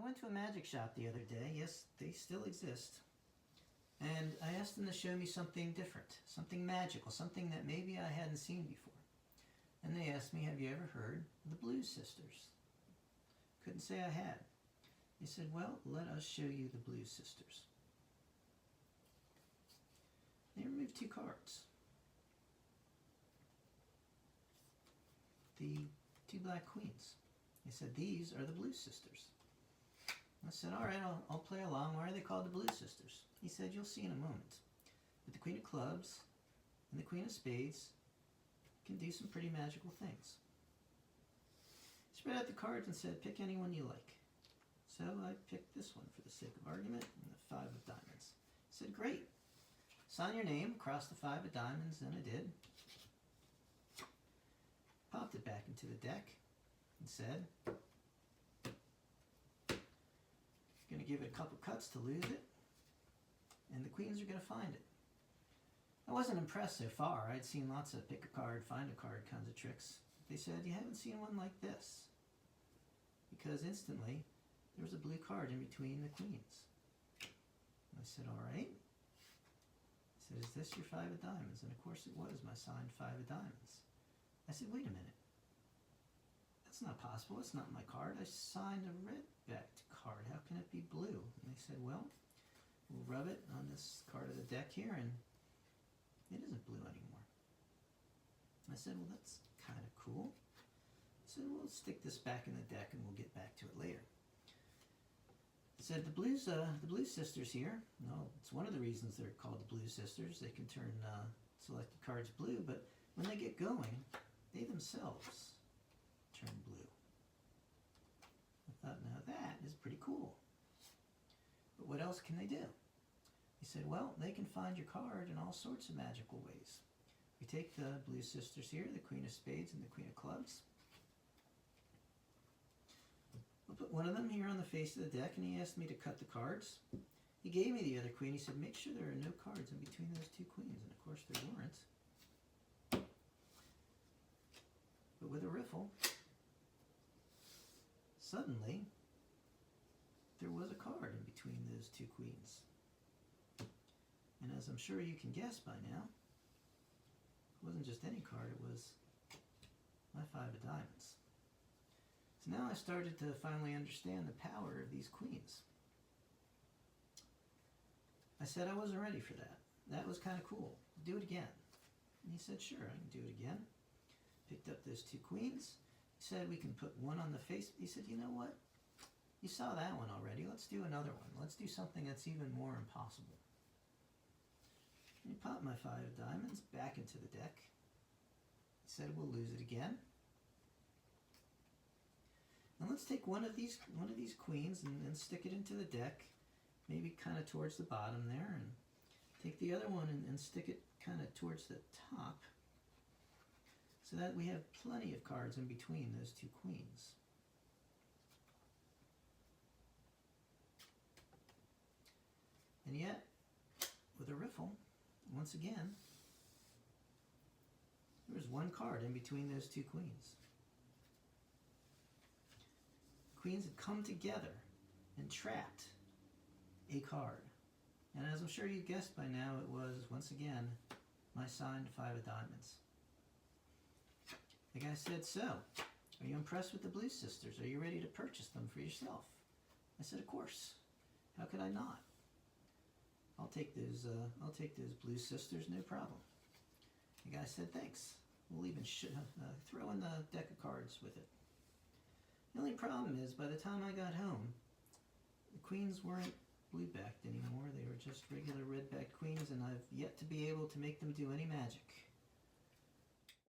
went to a magic shop the other day. Yes, they still exist. And I asked them to show me something different, something magical, something that maybe I hadn't seen before. And they asked me, have you ever heard of the Blues Sisters? Couldn't say I had. They said, well, let us show you the Blues Sisters. They removed 2 cards. The 2 black queens. They said, these are the Blues Sisters. I said, all right, I'll play along. Why are they called the Blues Sisters? He said, you'll see in a moment. But the Queen of Clubs and the Queen of Spades can do some pretty magical things. He spread out the cards and said, pick anyone you like. So I picked this one for the sake of argument, and the 5 of diamonds. He said, great. Sign your name across the 5 of diamonds, and I did. Popped it back into the deck and said, going to give it a couple cuts to lose it, and the queens are going to find it. I wasn't impressed so far. I'd seen lots of pick a card, find a card kinds of tricks. They said, you haven't seen one like this. Because instantly, there was a blue card in between the queens. I said, all right. I said, is this your 5 of diamonds? And of course it was my signed 5 of diamonds. I said, wait a minute. That's not possible. It's not my card. I signed a red-backed card. How can it be blue? And they said, well, we'll rub it on this card of the deck here, and it isn't blue anymore. I said, well, that's kind of cool. I said, we'll stick this back in the deck, and we'll get back to it later. I said, the Blues Sisters here, no, it's one of the reasons they're called the Blues Sisters. They can turn selected cards blue, but when they get going, they themselves turn blue. I thought, now that is pretty cool. But what else can they do? He said, well, they can find your card in all sorts of magical ways. We take the Blue Sisters here, the Queen of Spades and the Queen of Clubs. We'll put one of them here on the face of the deck, and he asked me to cut the cards. He gave me the other queen. He said, make sure there are no cards in between those 2 queens. And of course there weren't. But with a riffle, suddenly there was a card in between those 2 queens. And as I'm sure you can guess by now, it wasn't just any card, it was my 5 of diamonds. So now I started to finally understand the power of these queens. I said I wasn't ready for that. That was kind of cool. Do it again. And he said, sure, I can do it again. Picked up those 2 queens. He said, we can put one on the face. He said, you know what? You saw that one already. Let's do another one. Let's do something that's even more impossible. And he popped my 5 of diamonds back into the deck. He said, we'll lose it again. Now let's take one of these queens and stick it into the deck, maybe kind of towards the bottom there, and take the other one and stick it kind of towards the top, so that we have plenty of cards in between those 2 queens. And yet, with a riffle, once again, there was 1 card in between those 2 queens. Queens had come together and trapped a card. And as I'm sure you guessed by now, it was, once again, my signed 5 of diamonds. The guy said, so, are you impressed with the Blues Sisters? Are you ready to purchase them for yourself? I said, of course. How could I not? I'll take those Blues Sisters, no problem. The guy said, thanks. We'll even throw in the deck of cards with it. The only problem is, by the time I got home, the queens weren't blue-backed anymore. They were just regular red-backed queens, and I've yet to be able to make them do any magic.